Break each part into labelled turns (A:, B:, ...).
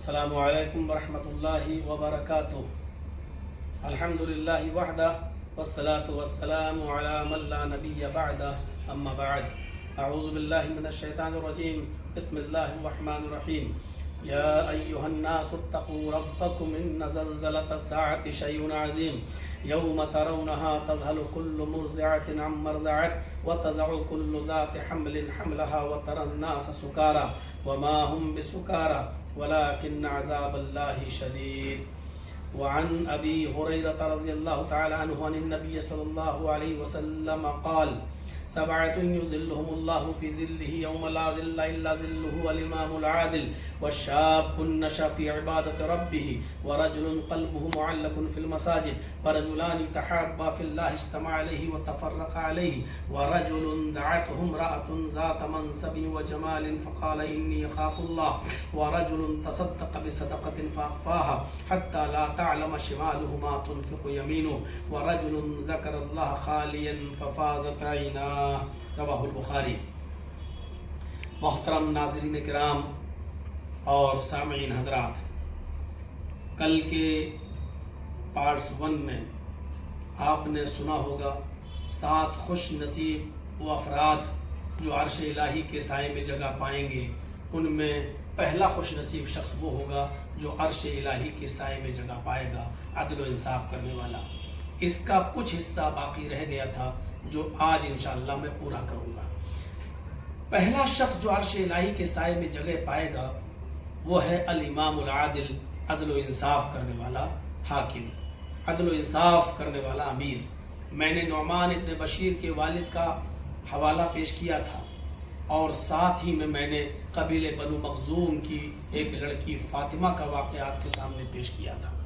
A: السلام علیکم ورحمۃ اللہ وبرکاتہ۔ الحمدللہ وحدہ والصلاة والسلام علی من لا نبی بعدہ، اما بعد۔ اعوذ باللہ من الشیطان الرجیم، بسم اللہ الرحمن الرحیم۔ یا ایہا الناس اتقوا ربکم ان زلزلۃ الساعۃ شیء عظیم یوم ترونہا تذہل کل مرضعۃ عما ارضعت وتضع کل ذات حمل حملها وترى الناس سکارى وما هم بسکارى ولكن عذاب الله شديد۔ وعن أبي هريرة رضي الله تعالى عنه عن النبي صلى الله عليه وسلم قال: سبعة يظلهم الله في ظله يوم لا ظل إلا ظله الإمام العادل والشاب نشأ في عبادة ربه ورجل قلبه معلق في المساجد ورجلان تحابا في الله اجتمع عليه وتفرق عليه ورجل دعته امرأة ذات منصب وجمال فقال إني أخاف الله ورجل تصدق بصدقة فأخفاها حتى لا تعلم شماله ما تنفق يمينه ورجل ذكر الله خاليا ففازت عيناه۔ رواہ البخاری۔ محترم ناظرین کرام اور سامعین حضرات، کل کے پارٹس 1 میں آپ نے سنا ہوگا 7 خوش نصیب وہ افراد جو عرش الہی کے سائے میں جگہ پائیں گے۔ ان میں پہلا خوش نصیب شخص وہ ہوگا جو عرش الہی کے سائے میں جگہ پائے گا، عدل و انصاف کرنے والا۔ اس کا کچھ حصہ باقی رہ گیا تھا جو آج انشاءاللہ میں پورا کروں گا۔ پہلا شخص جو عرش الہی کے سائے میں جگہ پائے گا وہ ہے الامام العادل، عدل و انصاف کرنے والا حاکم، عدل و انصاف کرنے والا امیر۔ میں نے نعمان ابن بشیر کے والد کا حوالہ پیش کیا تھا اور ساتھ ہی میں نے قبیلے بنو مخزوم کی ایک لڑکی فاطمہ کا واقعہ آپ کے سامنے پیش کیا تھا۔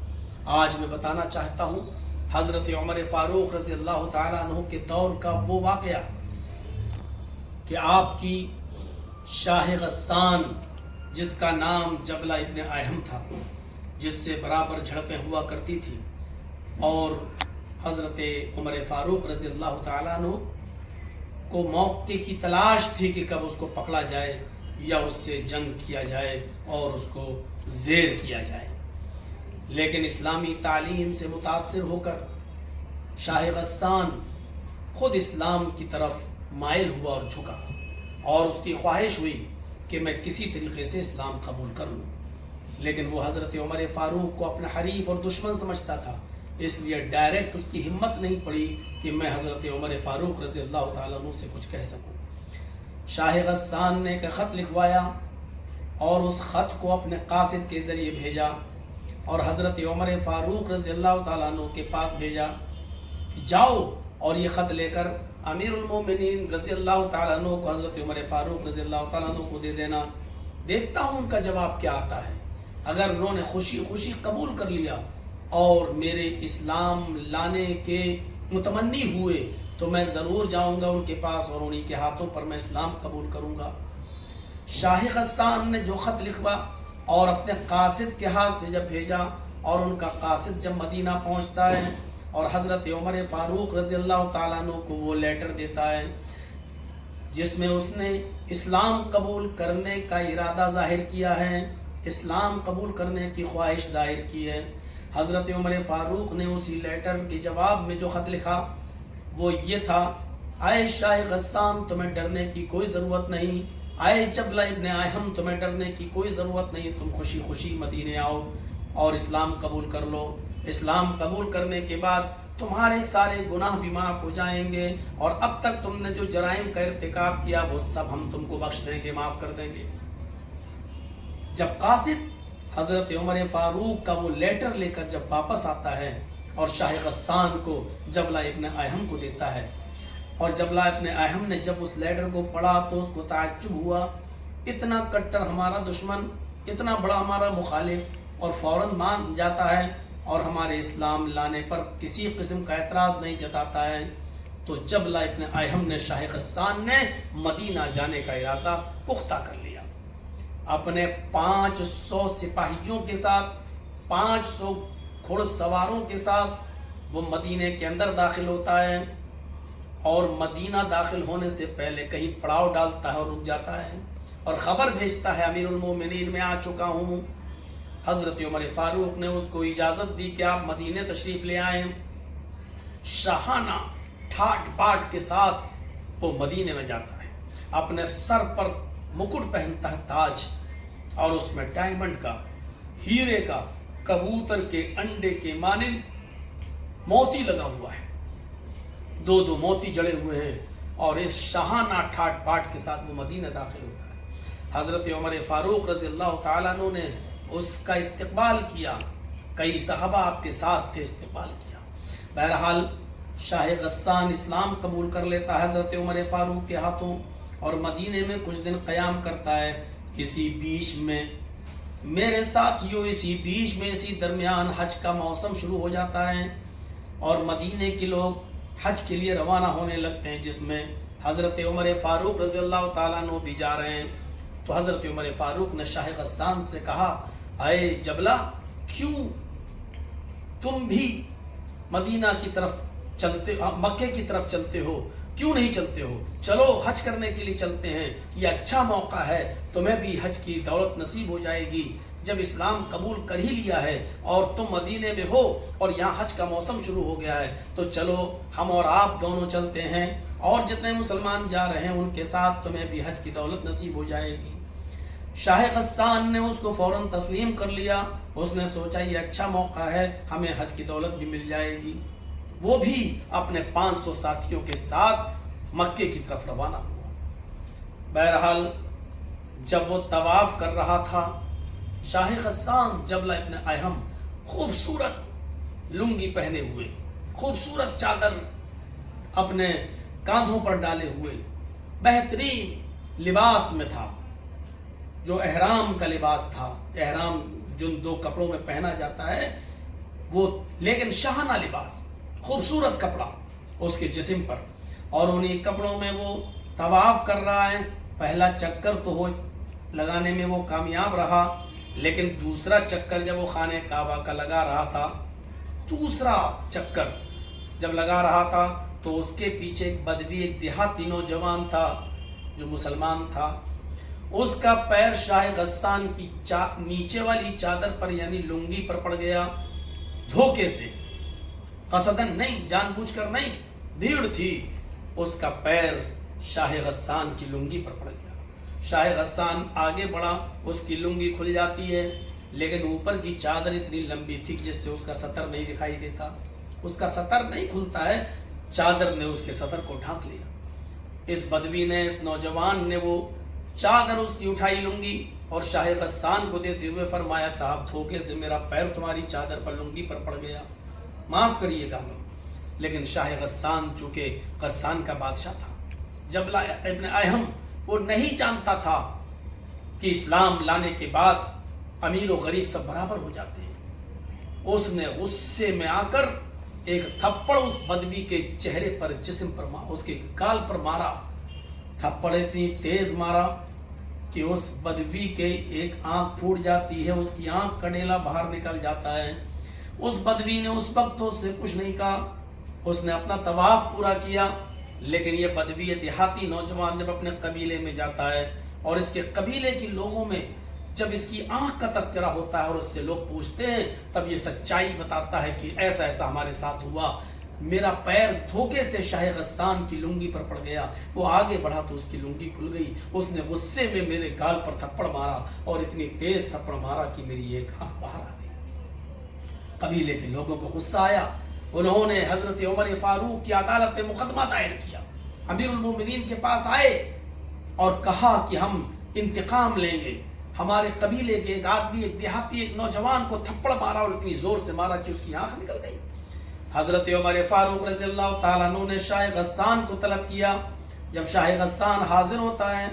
A: آج میں بتانا چاہتا ہوں حضرت عمر فاروق رضی اللہ تعالیٰ عنہ کے دور کا وہ واقعہ کہ آپ کی شاہ غسان، جس کا نام جبلہ ابن اہم تھا، جس سے برابر جھڑپیں ہوا کرتی تھی، اور حضرت عمر فاروق رضی اللہ تعالیٰ عنہ کو موقع کی تلاش تھی کہ کب اس کو پکڑا جائے یا اس سے جنگ کیا جائے اور اس کو زیر کیا جائے۔ لیکن اسلامی تعلیم سے متاثر ہو کر شاہ غسان خود اسلام کی طرف مائل ہوا اور جھکا، اور اس کی خواہش ہوئی کہ میں کسی طریقے سے اسلام قبول کر لوں، لیکن وہ حضرت عمر فاروق کو اپنا حریف اور دشمن سمجھتا تھا، اس لیے ڈائریکٹ اس کی ہمت نہیں پڑی کہ میں حضرت عمر فاروق رضی اللہ تعالیٰ عنہ سے کچھ کہہ سکوں۔ شاہ غسان نے ایک خط لکھوایا اور اس خط کو اپنے قاصد کے ذریعے بھیجا اور حضرت عمر فاروق رضی اللہ تعالیٰ عنہ کے پاس بھیجا کہ جاؤ اور یہ خط لے کر امیر المومنین رضی اللہ تعالیٰ عنہ کو، حضرت عمر فاروق رضی اللہ تعالیٰ عنہ کو دے دینا، دیکھتا ہوں ان کا جواب کیا آتا ہے۔ اگر انہوں نے خوشی خوشی قبول کر لیا اور میرے اسلام لانے کے متمنی ہوئے تو میں ضرور جاؤں گا ان کے پاس اور انہی کے ہاتھوں پر میں اسلام قبول کروں گا۔ شاہ غسان نے جو خط لکھوا اور اپنے قاصد کے ہاتھ سے جب بھیجا، اور ان کا قاصد جب مدینہ پہنچتا ہے اور حضرت عمر فاروق رضی اللہ تعالیٰ عنہ کو وہ لیٹر دیتا ہے جس میں اس نے اسلام قبول کرنے کا ارادہ ظاہر کیا ہے، اسلام قبول کرنے کی خواہش ظاہر کی ہے، حضرت عمر فاروق نے اسی لیٹر کے جواب میں جو خط لکھا وہ یہ تھا: آئے شاہ غسان، تمہیں ڈرنے کی کوئی ضرورت نہیں، آئے جبلہ ابن اہم، تمہیں ڈرنے کی کوئی ضرورت نہیں، تم خوشی خوشی مدینے آؤ اور اسلام قبول کر لو۔ اسلام قبول کرنے کے بعد تمہارے سارے گناہ بھی معاف ہو جائیں گے، اور اب تک تم نے جو جرائم کا ارتکاب کیا وہ سب ہم تم کو بخش دیں گے، معاف کر دیں گے۔ جب قاصد حضرت عمر فاروق کا وہ لیٹر لے کر جب واپس آتا ہے اور شاہ غسان کو جبلہ ابن اہم کو دیتا ہے، اور جبلہ ابن اہم نے جب اس لیٹر کو پڑھا تو اس کو تعجب ہوا، اتنا کٹر ہمارا دشمن، اتنا بڑا ہمارا مخالف، اور فوراً مان جاتا ہے اور ہمارے اسلام لانے پر کسی قسم کا اعتراض نہیں جتاتا ہے۔ تو جبلہ ابن اہم نے، شاہ غسان نے مدینہ جانے کا ارادہ پختہ کر لیا۔ اپنے 500 سپاہیوں کے ساتھ، 500 گھڑ سواروں کے ساتھ وہ مدینے کے اندر داخل ہوتا ہے، اور مدینہ داخل ہونے سے پہلے کہیں پڑاؤ ڈالتا ہے اور رک جاتا ہے، اور خبر بھیجتا ہے امیر المومنین میں آ چکا ہوں۔ حضرت عمر فاروق نے اس کو اجازت دی کہ آپ مدینے تشریف لے آئیں۔ شاہانہ ٹھاٹ باٹ کے ساتھ وہ مدینے میں جاتا ہے، اپنے سر پر مکٹ پہنتا ہے، تاج، اور اس میں ڈائمنڈ کا، ہیرے کا، کبوتر کے انڈے کے مانند موتی لگا ہوا ہے، دو دو موتی جڑے ہوئے ہیں، اور اس شاہانہ ٹھاٹ باٹ کے ساتھ وہ مدینہ داخل ہوتا ہے۔ حضرت عمر فاروق رضی اللہ تعالیٰ عنہ نے اس کا استقبال کیا، کئی صحابہ آپ کے ساتھ تھے، استقبال کیا۔ بہرحال شاہ غسان اسلام قبول کر لیتا ہے حضرت عمر فاروق کے ہاتھوں، اور مدینے میں کچھ دن قیام کرتا ہے۔ اسی بیچ میں میرے ساتھیوں، اسی بیچ میں، اسی درمیان حج کا موسم شروع ہو جاتا ہے، اور مدینے کے لوگ حج کے لیے روانہ ہونے لگتے ہیں، جس میں حضرت عمر فاروق رضی اللہ تعالیٰ عنہ بھی جا رہے ہیں۔ تو حضرت عمر فاروق نے شاہ غسان سے کہا، اے جبلہ، کیوں تم بھی مدینہ کی طرف چلتے، مکے کی طرف چلتے ہو، کیوں نہیں چلتے ہو؟ چلو حج کرنے کے لیے چلتے ہیں، یہ اچھا موقع ہے، تمہیں بھی حج کی دولت نصیب ہو جائے گی۔ جب اسلام قبول کر ہی لیا ہے اور تم مدینے میں ہو اور یہاں حج کا موسم شروع ہو گیا ہے، تو چلو ہم اور آپ دونوں چلتے ہیں، اور جتنے مسلمان جا رہے ہیں ان کے ساتھ تمہیں بھی حج کی دولت نصیب ہو جائے گی۔ شاہ غسان نے اس کو فوراً تسلیم کر لیا، اس نے سوچا یہ اچھا موقع ہے، ہمیں حج کی دولت بھی مل جائے گی۔ وہ بھی اپنے 500 ساتھیوں کے ساتھ مکے کی طرف روانہ ہوا۔ بہرحال جب وہ طواف کر رہا تھا، شاہ غسان جبلہ ابن اہم خوبصورت لنگی پہنے ہوئے، خوبصورت چادر اپنے کاندھوں پر ڈالے ہوئے، بہترین لباس میں تھا، جو احرام کا لباس تھا، احرام جن 2 کپڑوں میں پہنا جاتا ہے وہ، لیکن شاہانہ لباس، خوبصورت کپڑا اس کے جسم پر، اور انہی کپڑوں میں وہ طواف کر رہا ہے۔ پہلا چکر تو ہو لگانے میں وہ کامیاب رہا، لیکن دوسرا چکر جب وہ خانہ کعبہ کا لگا رہا تھا، دوسرا چکر جب لگا رہا تھا، تو اس کے پیچھے ایک بدوی، ایک دیہاتی نوجوان تھا جو مسلمان تھا، اس کا پیر شاہ غسان کی نیچے والی چادر پر یعنی لنگی پر پڑ گیا، دھوکے سے، قصدن نہیں، جان بوجھ کر نہیں، بھیڑ تھی، اس کا پیر شاہ غسان کی لنگی پر پڑ گیا۔ شاہ غسان آگے بڑھا، اس کی لنگی کھل جاتی ہے، لیکن اوپر کی چادر اتنی لمبی تھی جس سے اس کا سطر نہیں دکھائی دیتا، اس کا سطر نہیں کھلتا ہے، چادر نے اس کے سطر کو ڈھانک لیا۔ اس بدوی نے، اس نوجوان نے وہ چادر اس کی اٹھائی لنگی، اور شاہ غسان کو دیتے ہوئے فرمایا، صاحب دھوکے سے میرا پیر تمہاری چادر پر لنگی پر پڑ گیا، معاف کریے گا۔ لیکن شاہ غسان چونکہ غسان کا بادشاہ تھا، جبلہ ابن اہم، وہ نہیں جانتا تھا کہ اسلام لانے کے بعد امیر و غریب سب برابر ہو جاتے ہیں۔ اس نے غصے میں آ کر ایک تھپڑ اس بدوی کے چہرے پر، جسم پر، اس کے گال پر مارا۔ تھپڑ اتنی تیز مارا کہ اس بدوی کے ایک آنکھ پھوٹ جاتی ہے، اس کی آنکھ کا ڈیلا باہر نکل جاتا ہے۔ اس بدوی نے اس وقت تو اس سے کچھ نہیں کہا، اس نے اپنا طواف پورا کیا، لیکن یہ بدوی، یہ دیہاتی نوجوان جب اپنے قبیلے میں جاتا ہے اور اس کے قبیلے کے لوگوں میں جب اس کی آنکھ کا تذکرہ ہوتا ہے اور اس سے لوگ پوچھتے ہیں، تب یہ سچائی بتاتا ہے کہ ایسا ایسا ہمارے ساتھ ہوا، میرا پیر دھوکے سے شاہ غسان کی لنگی پر پڑ گیا۔ وہ آگے بڑھا تو اس کی لنگی کھل گئی، اس نے غصے میں میرے گال پر تھپڑ مارا، اور اتنی تیز تھپڑ مارا کہ میری ایک آنکھ باہر آ گئی۔ قبیلے کے لوگوں کو غصہ آیا، انہوں نے حضرت عمر فاروق کی عدالت میں مقدمہ دائر کیا، امیر المومنین کے پاس آئے اور کہا کہ ہم انتقام لیں گے، ہمارے قبیلے کے ایک آدمی، ایک دیہاتی، ایک نوجوان کو تھپڑ مارا اور اتنی زور سے مارا کہ اس کی آنکھ نکل گئی۔ حضرت عمر فاروق رضی اللہ تعالیٰ عنہ نے شاہ غسان کو طلب کیا۔ جب شاہ غسان حاضر ہوتا ہے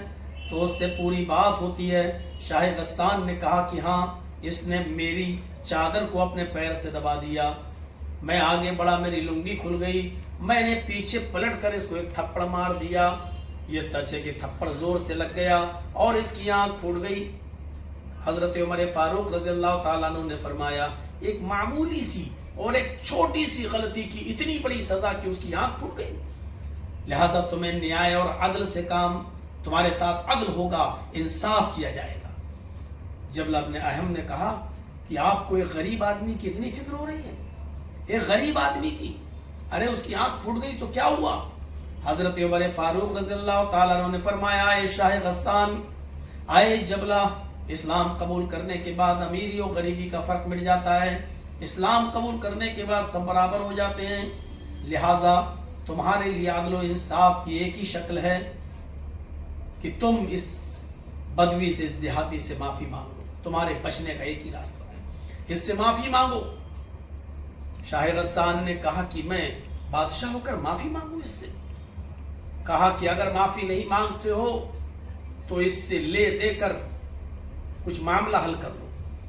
A: تو اس سے پوری بات ہوتی ہے۔ شاہ غسان نے کہا کہ ہاں، اس نے میری چادر کو اپنے پیر سے دبا دیا، میں آگے بڑھا، میری لنگی کھل گئی، میں نے پیچھے پلٹ کر اس کو ایک تھپڑ مار دیا، یہ سچ ہے کہ تھپڑ زور سے لگ گیا اور اس کی آنکھ پھوٹ گئی۔ حضرت عمر فاروق رضی اللہ تعالیٰ عنہ نے فرمایا، ایک معمولی سی اور ایک چھوٹی سی غلطی کی اتنی بڑی سزا کہ اس کی آنکھ پھوٹ گئی، لہٰذا تمہیں نیائے اور عدل سے کام، تمہارے ساتھ عدل ہوگا، انصاف کیا جائے گا۔ جبلہ ابن اہم نے کہا، کہ آپ کو ایک غریب آدمی کی اتنی فکر ہو رہی ہے؟ ایک غریب آدمی کی، ارے اس کی آنکھ پھوٹ گئی تو کیا ہوا؟ حضرت عمر فاروق رضی اللہ تعالیٰ عنہ نے فرمایا، اے شاہ غسان، آئے جبلہ، اسلام قبول کرنے کے بعد امیری و غریبی کا فرق مٹ جاتا ہے، اسلام قبول کرنے کے بعد سب برابر ہو جاتے ہیں، لہٰذا تمہارے لیے عدل و انصاف کی ایک ہی شکل ہے کہ تم اس بدوی سے، اس دیہاتی سے معافی مانگو، تمہارے بچنے کا ایک ہی راستہ ہے، اس سے معافی مانگو۔ شاہ غسان نے کہا کہ میں بادشاہ ہو کر معافی مانگوں اس سے؟ کہا کہ اگر معافی نہیں مانگتے ہو تو اس سے لے دے کر کچھ معاملہ حل کر لو،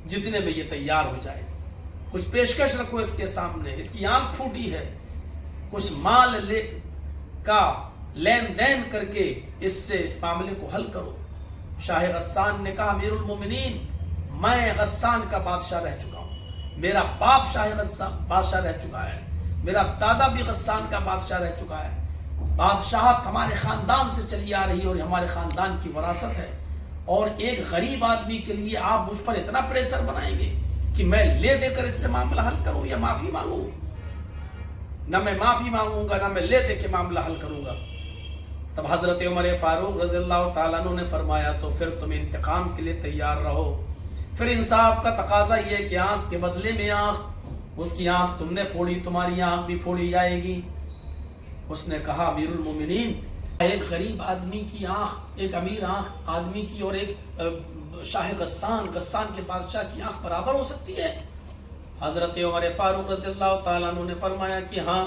A: جتنے میں یہ تیار ہو جائے، کچھ پیشکش رکھو اس کے سامنے، اس کی آنکھ پھوٹی ہے، کچھ مال کا لین دین کر کے اس سے اس معاملے کو حل کرو۔ شاہ غسان نے کہا، امیر المومنین، میں غسان کا بادشاہ رہ چکا ہوں، میرا باپ شاہ غسان بادشاہ رہ چکا ہے، میرا دادا بھی غسان کا بادشاہ رہ چکا ہے، بادشاہت ہمارے خاندان سے چلی آ رہی ہے اور ہمارے خاندان کی وراثت ہے، اور ایک غریب آدمی کے لیے آپ مجھ پر اتنا پریشر بنائیں گے کہ میں لے دے کر اس سے معاملہ حل کروں یا معافی مانگوں؟ نہ میں معافی مانگوں گا، نہ میں لے دے کے معاملہ حل کروں گا۔ تب حضرت عمر فاروق رضی اللہ تعالیٰ عنہ نے فرمایا، تو پھر تم انتقام کے لیے تیار رہو، پھر انصاف کا تقاضا یہ کہ آنکھ کے بدلے میں آنکھ، اس کی آنکھ تم نے پھوڑی، تمہاری آنکھ بھی پھوڑی جائے گی۔ اس نے کہا، امیر المومنین، ایک غریب آدمی کی آنکھ، ایک امیر آدمی کی اور ایک شاہ غسان کے بادشاہ کی آنکھ برابر ہو سکتی ہے؟ حضرت عمر فاروق رضی اللہ تعالیٰ عنہ نے فرمایا کہ ہاں،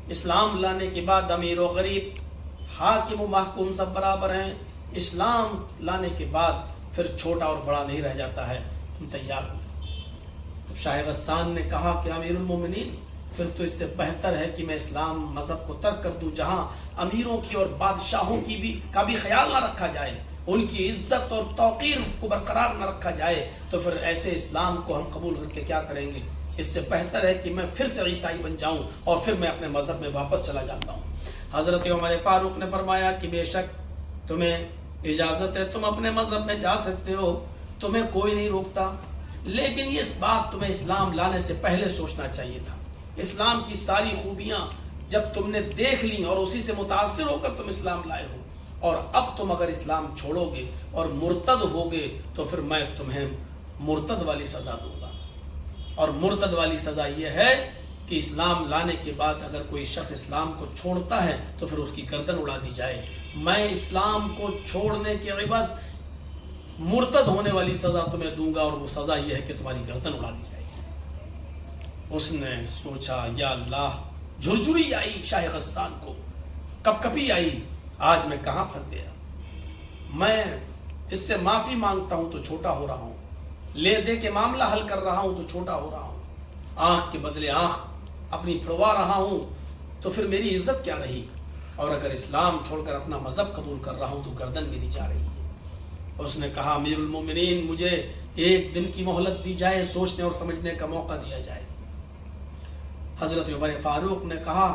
A: اسلام لانے کے بعد امیر و غریب، حاکم و محکوم سب برابر ہیں، اسلام لانے کے بعد پھر چھوٹا اور بڑا نہیں رہ جاتا ہے، تم تیار ہو۔ شاہ غسان نے کہا کہ امیر المومنین، پھر تو اس سے بہتر ہے کہ میں اسلام مذہب کو ترک کر دوں، جہاں امیروں کی اور بادشاہوں کی کا بھی خیال نہ رکھا جائے، ان کی عزت اور توقیر کو برقرار نہ رکھا جائے، تو پھر ایسے اسلام کو ہم قبول کر کے کیا کریں گے؟ اس سے بہتر ہے کہ میں پھر سے عیسائی بن جاؤں اور پھر میں اپنے مذہب میں واپس چلا جاتا ہوں۔ حضرت عمر فاروق نے فرمایا کہ بے شک تمہیں اجازت ہے، تم اپنے مذہب میں جا سکتے ہو، تمہیں کوئی نہیں روکتا، لیکن اس بات تمہیں اسلام لانے سے پہلے سوچنا چاہیے تھا۔ اسلام کی ساری خوبیاں جب تم نے دیکھ لی اور اسی سے متاثر ہو کر تم اسلام لائے ہو، اور اب تم اگر اسلام چھوڑو گے اور مرتد ہوگے تو پھر میں تمہیں مرتد والی سزا دوں گا، اور مرتد والی سزا یہ ہے کہ اسلام لانے کے بعد اگر کوئی شخص اسلام کو چھوڑتا ہے تو پھر اس کی گردن اڑا دی جائے۔ میں اسلام کو چھوڑنے کے عوض مرتد ہونے والی سزا تمہیں دوں گا، اور وہ سزا یہ ہے کہ تمہاری گردن اڑا دی جائے گی۔ اس نے سوچا، یا اللہ، جھرجھری آئی شاہ غسان کو، کپ کپی آئی، آج میں کہاں پھنس گیا؟ میں اس سے معافی مانگتا ہوں تو چھوٹا ہو رہا ہوں، لے دے کے معاملہ حل کر رہا ہوں تو چھوٹا ہو رہا ہوں، آنکھ کے بدلے آنکھ اپنی پھڑوا رہا ہوں تو پھر میری عزت کیا رہی؟ اور اگر اسلام چھوڑ کر اپنا مذہب قبول کر رہا ہوں تو گردن بھی نہیں جا رہی ہے۔ اس نے کہا، امیر المومنین، مجھے ایک دن کی مہلت دی جائے، سوچنے اور سمجھنے کا موقع دیا جائے۔ حضرت عمر فاروق نے کہا،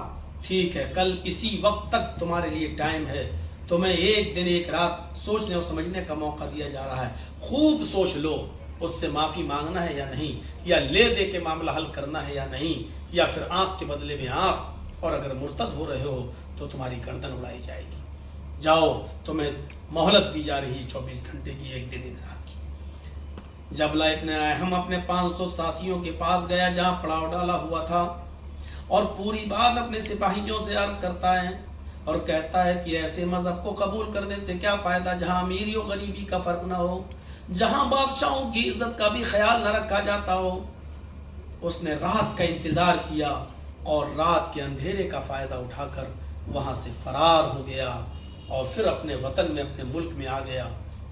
A: ٹھیک ہے، کل اسی وقت تک تمہارے لیے ٹائم ہے، تمہیں ایک دن ایک رات سوچنے اور سمجھنے کا موقع دیا جا رہا ہے، خوب سوچ لو، اس سے معافی مانگنا ہے یا نہیں، یا لے دے کے معاملہ حل کرنا ہے یا نہیں، یا پھر آنکھ کے بدلے میں آنکھ، اور اگر مرتد ہو رہے ہو تو تمہاری گردن اڑائی جائے گی۔ جاؤ، تمہیں مہلت دی جا رہی ہے 24 گھنٹے کی، ایک دن ایک رات کی۔ جبلہ ابن احم اپنے 500 ساتھیوں کے پاس گیا جہاں پڑاؤ ڈالا ہوا تھا، اور پوری بات اپنے سپاہیوں سے عرض کرتا ہے اور کہتا ہے کہ ایسے مذہب کو قبول کرنے سے کیا فائدہ جہاں امیری و غریبی کا فرق نہ ہو، جہاں بادشاہوں کی عزت کا بھی خیال نہ رکھا جاتا ہو۔ اس نے رات کا انتظار کیا اور رات کے اندھیرے کا فائدہ اٹھا کر وہاں سے فرار ہو گیا، اور پھر اپنے وطن میں، اپنے ملک میں آ گیا،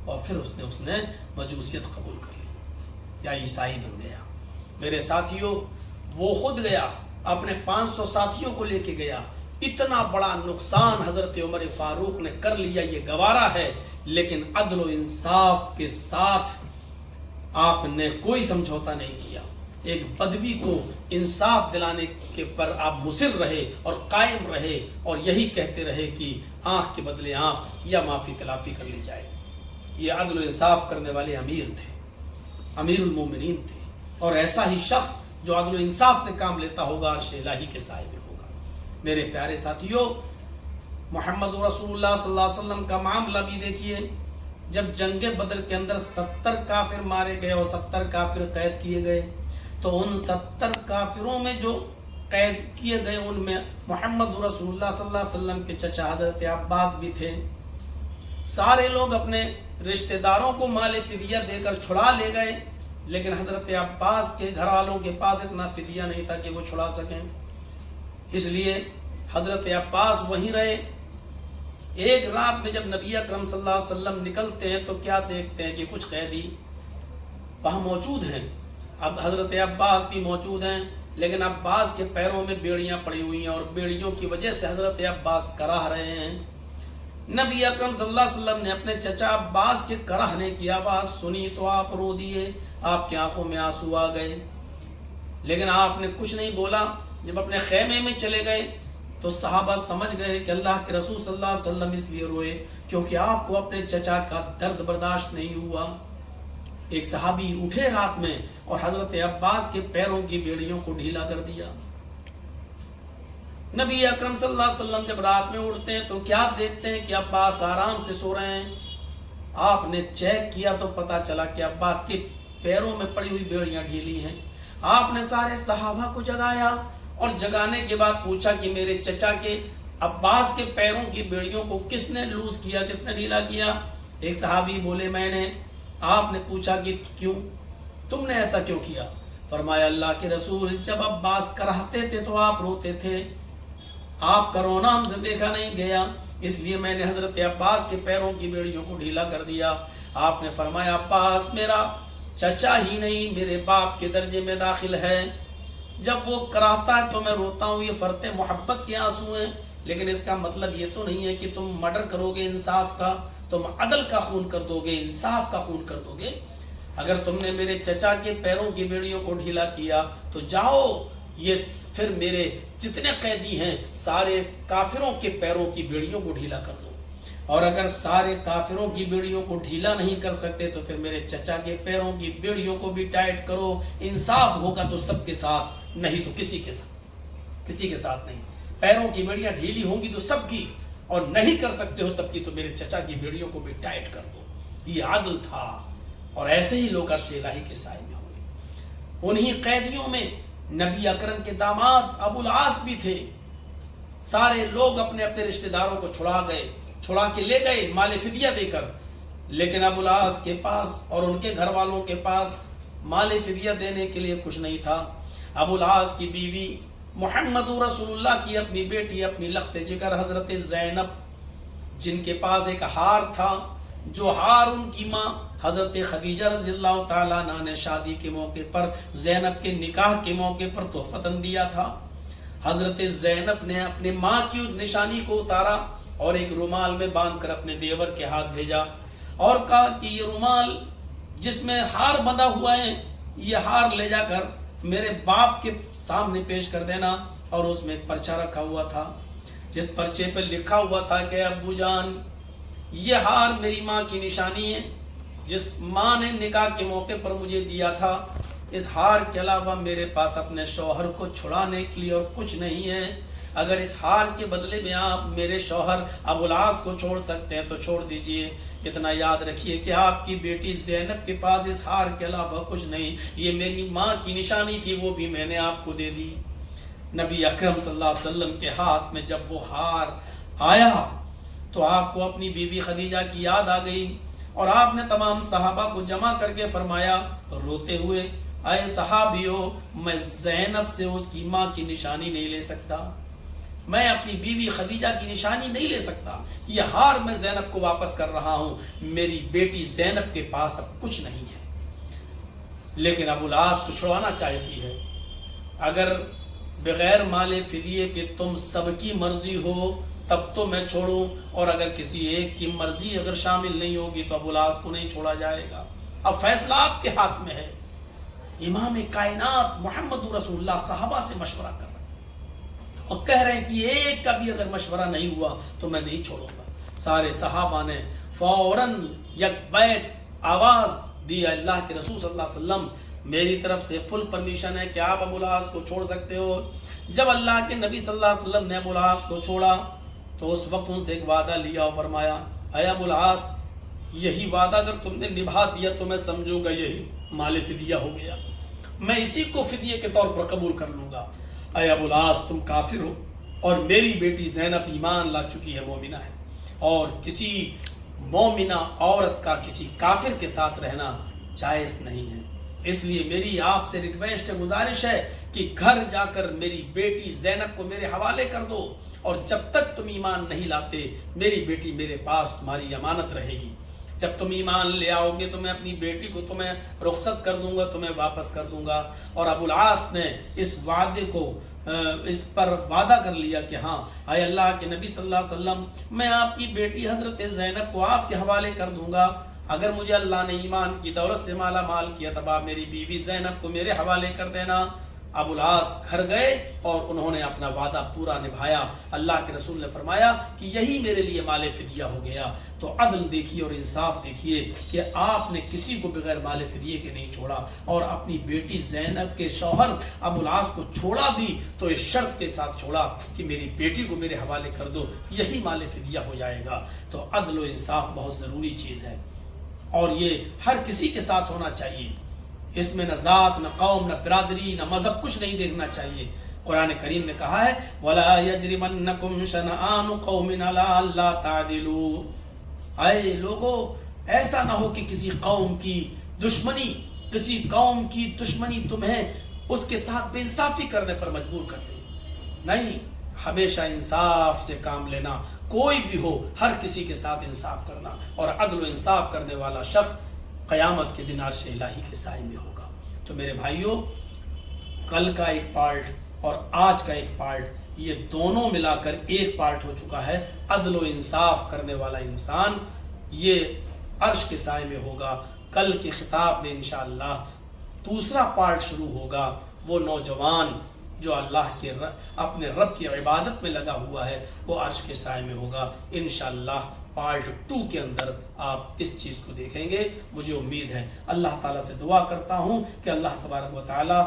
A: اور پھر اس نے مجوسیت قبول کر لی یا عیسائی بن گیا۔ میرے ساتھیوں، وہ خود گیا، اپنے 500 ساتھیوں کو لے کے گیا، اتنا بڑا نقصان حضرت عمر فاروق نے کر لیا، یہ گوارا ہے، لیکن عدل و انصاف کے ساتھ آپ نے کوئی سمجھوتا نہیں کیا۔ ایک بدوی کو انصاف دلانے کے پر آپ مصر رہے اور قائم رہے، اور یہی کہتے رہے کہ آنکھ کے بدلے آنکھ یا معافی تلافی کر لی جائے۔ یہ عدل و انصاف کرنے والے امیر تھے، امیر المومنین تھے، اور ایسا ہی شخص جو عدل و انصاف سے کام لیتا ہوگا عرش الہی کے سائے میں ہوگا۔ میرے پیارے ساتھیوں، محمد رسول اللہ صلی اللہ علیہ وسلم کا معاملہ بھی دیکھیے۔ جب جنگ بدر کے اندر 70 کافر مارے گئے اور 70 کافر قید کیے گئے، تو ان 70 کافروں میں جو قید کیے گئے ان میں محمد رسول اللہ صلی اللہ علیہ وسلم کے چچا حضرت عباس بھی تھے۔ سارے لوگ اپنے رشتہ داروں کو مال فدیہ دے کر چھڑا لے گئے، لیکن حضرت عباس کے گھر والوں کے پاس اتنا فدیہ نہیں تھا کہ وہ چھڑا سکیں، اس لیے حضرت عباس وہیں رہے۔ ایک رات میں جب نبی اکرم صلی اللہ علیہ وسلم نکلتے ہیں تو کیا دیکھتے ہیں کہ کچھ قیدی وہاں موجود ہیں۔ اب حضرت عباس بھی موجود ہیں، لیکن عباس کے پیروں میں بیڑیاں پڑی ہوئی ہیں اور بیڑیوں کی وجہ سے حضرت عباس کراہ رہے ہیں۔ نبی اکرم صلی اللہ علیہ وسلم نے اپنے چچا عباس کے کراہنے کی آواز سنی تو آپ رو دیے، آپ کی آنکھوں میں آنسو آ گئے، لیکن آپ نے کچھ نہیں بولا۔ جب اپنے خیمے میں چلے گئے تو صحابہ سمجھ گئے کہ اللہ کے رسول صلی اللہ علیہ وسلم اس لیے روئے کیونکہ آپ کو اپنے چچا کا درد برداشت نہیں ہوا۔ ایک صحابی اٹھے رات میں اور حضرت عباس کے پیروں کی بیڑیوں کو ڈھیلا کر دیا۔ نبی اکرم صلی اللہ علیہ وسلم جب رات میں اٹھتے ہیں تو کیا دیکھتے ہیں کہ عباس آرام سے سو رہے ہیں۔ آپ نے چیک کیا تو پتا چلا کہ عباس کے پیروں میں پڑی ہوئی بیڑیاں ڈھیلی ہیں۔ آپ نے سارے صحابہ کو جگایا اور جگانے کے بعد پوچھا کہ میرے چچا کے عباس کے پیروں کی بیڑیوں کو کس نے لوز کیا، کس نے ڈھیلا کیا؟ ایک صحابی بولے میں نے۔ آپ نے پوچھا کہ کیوں، تم نے ایسا کیوں کیا؟ فرمایا اللہ کے رسول جب عباس کراہتے تھے تو آپ روتے تھے، آپ کا رونا ہم سے دیکھا نہیں گیا، اس لیے میں نے حضرت عباس کے پیروں کی بیڑیوں کو ڈھیلا کر دیا۔ آپ نے فرمایا عباس میرا چچا ہی نہیں میرے باپ کے درجے میں داخل ہے، جب وہ کراہتا ہے تو میں روتا ہوں، یہ فرط محبت کے آنسو ہیں، لیکن اس کا مطلب یہ تو نہیں ہے کہ تم مرڈر کرو گے انصاف کا، تم عدل کا خون کر دو گے، انصاف کا خون کر دو گے۔ اگر تم نے میرے چچا کے پیروں کی بیڑیوں کو ڈھیلا کیا تو جاؤ، یہ پھر میرے جتنے قیدی ہیں سارے کافروں کے پیروں کی بیڑیوں کو ڈھیلا کر دو، اور اگر سارے کافروں کی بیڑیوں کو ڈھیلا نہیں کر سکتے تو پھر میرے چچا کے پیروں کی بیڑیوں کو بھی ٹائٹ کرو، انصاف ہوگا تو سب کے ساتھ، نہیں تو کسی کے ساتھ نہیں۔ پیروں کی بیڑیاں ڈھیلی ہوں گی تو سب کی، اور نہیں کر سکتے ہو سب کی تو میرے چچا کی بیڑیوں کو بھی ٹائٹ کر دو۔ یہ عدل تھا، اور ایسے ہی لوگ عرش الہی کے سائے میں ہوں گے۔ انہی قیدیوں میں نبی اکرم کے داماد ابو العاص بھی تھے۔ سارے لوگ اپنے اپنے رشتہ داروں کو چھڑا کے لے گئے مال فدیہ دے کر، لیکن ابو العاص کے پاس اور ان کے گھر والوں کے پاس مال فدیہ دینے کے لیے کچھ نہیں تھا۔ ابو العاص کی بیوی محمد رسول اللہ کی اپنی بیٹی، اپنی لخت جگر حضرت زینب، جن کے پاس ایک ہار تھا، جو ہار ان کی ماں حضرت خدیجہ رضی اللہ تعالیٰ عنہ نے شادی کے موقع پر، زینب کے نکاح کے موقع پر تحفتاً دیا تھا۔ حضرت زینب نے اپنے ماں کی اس نشانی کو اتارا اور ایک رومال میں باندھ کر اپنے دیور کے ہاتھ بھیجا اور کہا کہ یہ رومال جس میں ہار بندھا ہوا ہے، یہ ہار لے جا کر میرے باپ کے سامنے پیش کر دینا۔ اور اس میں ایک پرچہ رکھا ہوا تھا، جس پرچے پر لکھا ہوا تھا کہ ابو جان، یہ ہار میری ماں کی نشانی ہے، جس ماں نے نکاح کے موقع پر مجھے دیا تھا۔ اس ہار کے علاوہ میرے پاس اپنے شوہر کو چھڑانے کے لیے اور کچھ نہیں ہے۔ اگر اس ہار کے بدلے میں آپ میرے شوہر ابو العاص کو چھوڑ سکتے ہیں تو چھوڑ دیجئے۔ اتنا یاد رکھیے کہ آپ کی بیٹی زینب کے پاس اس ہار کے علاوہ کچھ نہیں، یہ میری ماں کی نشانی تھی، وہ بھی میں نے آپ کو دے دی۔ نبی اکرم صلی اللہ علیہ وسلم کے ہاتھ میں جب وہ ہار آیا تو آپ کو اپنی بیوی خدیجہ کی یاد آ گئی، اور آپ نے تمام صحابہ کو جمع کر کے فرمایا روتے ہوئے، اے صحابیو، میں زینب سے اس کی ماں کی نشانی نہیں لے سکتا، میں اپنی بیوی خدیجہ کی نشانی نہیں لے سکتا، یہ ہار میں زینب کو واپس کر رہا ہوں، میری بیٹی زینب کے پاس اب کچھ نہیں ہے۔ لیکن ابو العاص کو چھڑوانا چاہتی ہے۔ اگر بغیر مال فدیے کے تم سب کی مرضی ہو تب تو میں چھوڑوں، اور اگر کسی ایک کی مرضی اگر شامل نہیں ہوگی تو ابو العاص کو نہیں چھوڑا جائے گا۔ اب فیصلہ آپ کے ہاتھ میں ہے۔ امام کائنات محمد رسول اللہ صحابہ سے مشورہ کر رہے ہیں اور کہہ رہے ہیں کہ ایک کا بھی اگر مشورہ نہیں ہوا تو میں نہیں چھوڑوں گا۔ سارے صحابہ نے فوراً یک بیک آواز دی، اللہ کے رسول صلی اللہ علیہ وسلم میری طرف سے فل پرمیشن ہے کہ آپ ابو العاص کو چھوڑ سکتے ہو۔ جب اللہ کے نبی صلی اللہ علیہ وسلم نے ابو العاص کو چھوڑا تو اس وقت ان سے ایک وعدہ لیا اور فرمایا اے ابو العاص یہی وعدہ اگر تم نے نبھا دیا تو میں سمجھوں گا یہی مال فدیہ ہو گیا، میں اسی کو فدیے کے طور پر قبول کر لوں گا۔ اے ابو العاص تم کافر ہو اور میری بیٹی زینب ایمان لا چکی ہے، مومنہ ہے، اور کسی مومنہ عورت کا کسی کافر کے ساتھ رہنا جائز نہیں ہے، اس لیے میری آپ سے ریکویسٹ ہے، گزارش ہے کہ گھر جا کر میری بیٹی زینب کو میرے حوالے کر دو، اور جب تک تم ایمان نہیں لاتے میری بیٹی میرے پاس تمہاری امانت رہے گی، جب تم ایمان لے آؤ گے تو میں اپنی بیٹی کو تمہیں رخصت کر دوں گا، تمہیں واپس کر دوں گا۔ اور ابو العاص نے اس وعدے کو اس پر وعدہ کر لیا کہ ہاں اے اللہ کے نبی صلی اللہ علیہ وسلم میں آپ کی بیٹی حضرت زینب کو آپ کے حوالے کر دوں گا، اگر مجھے اللہ نے ایمان کی دولت سے مالا مال کیا تب آپ میری بیوی زینب کو میرے حوالے کر دینا۔ ابو العاص گھر گئے اور انہوں نے اپنا وعدہ پورا نبھایا۔ اللہ کے رسول نے فرمایا کہ یہی میرے لیے مال فدیہ ہو گیا۔ تو عدل دیکھیے اور انصاف دیکھیے کہ آپ نے کسی کو بغیر مال فدیے کے نہیں چھوڑا، اور اپنی بیٹی زینب کے شوہر ابو العاص کو چھوڑا بھی تو اس شرط کے ساتھ چھوڑا کہ میری بیٹی کو میرے حوالے کر دو، یہی مال فدیہ ہو جائے گا۔ تو عدل و انصاف بہت ضروری چیز ہے، اور یہ ہر کسی کے ساتھ ہونا چاہیے، اس میں نہ ذات نہ قوم نہ برادری نہ مذہب کچھ نہیں دیکھنا چاہیے۔ قرآن کریم نے کہا ہے وَلَا يَجْرِمَنَّكُمْ شَنَآنُ قَوْمٍ عَلَىٰ أَلَّا تَعْدِلُوا، اے لوگو ایسا نہ ہو کہ کسی قوم کی دشمنی تمہیں اس کے ساتھ بے انصافی کرنے پر مجبور کر دے، نہیں، ہمیشہ انصاف سے کام لینا، کوئی بھی ہو ہر کسی کے ساتھ انصاف کرنا، اور عدل و انصاف کرنے والا شخص قیامت کے دن عرش الہی کے سائے میں ہوگا۔ تو میرے بھائیوں، کل کا ایک پارٹ اور آج کا ایک پارٹ، یہ دونوں ملا کر ایک پارٹ ہو چکا ہے۔ عدل و انصاف کرنے والا انسان یہ عرش کے سائے میں ہوگا۔ کل کے خطاب میں انشاءاللہ دوسرا پارٹ شروع ہوگا، وہ نوجوان جو اللہ کے اپنے رب کی عبادت میں لگا ہوا ہے وہ عرش کے سائے میں ہوگا۔ انشاءاللہ پارٹ 2 کے اندر آپ اس چیز کو دیکھیں گے، مجھے امید ہے۔ اللہ تعالیٰ سے دعا کرتا ہوں کہ اللہ تبارک و تعالیٰ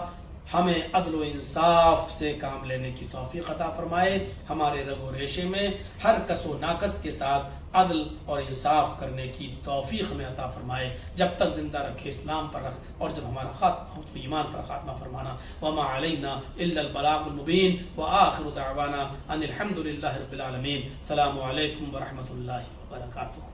A: ہمیں عدل و انصاف سے کام لینے کی توفیق عطا فرمائے، ہمارے رگ و ریشے میں ہر کس و ناقص کے ساتھ عدل اور انصاف کرنے کی توفیق میں عطا فرمائے، جب تک زندہ رکھے اسلام پر رکھ، اور جب ہمارا خاتمہ ہو تو ایمان پر خاتمہ فرمانا۔ وما علینا الا البلاغ المبین، وآخر دعوانا ان الحمد للہ رب العالمین۔ السلام علیکم ورحمۃ اللہ وبرکاتہ۔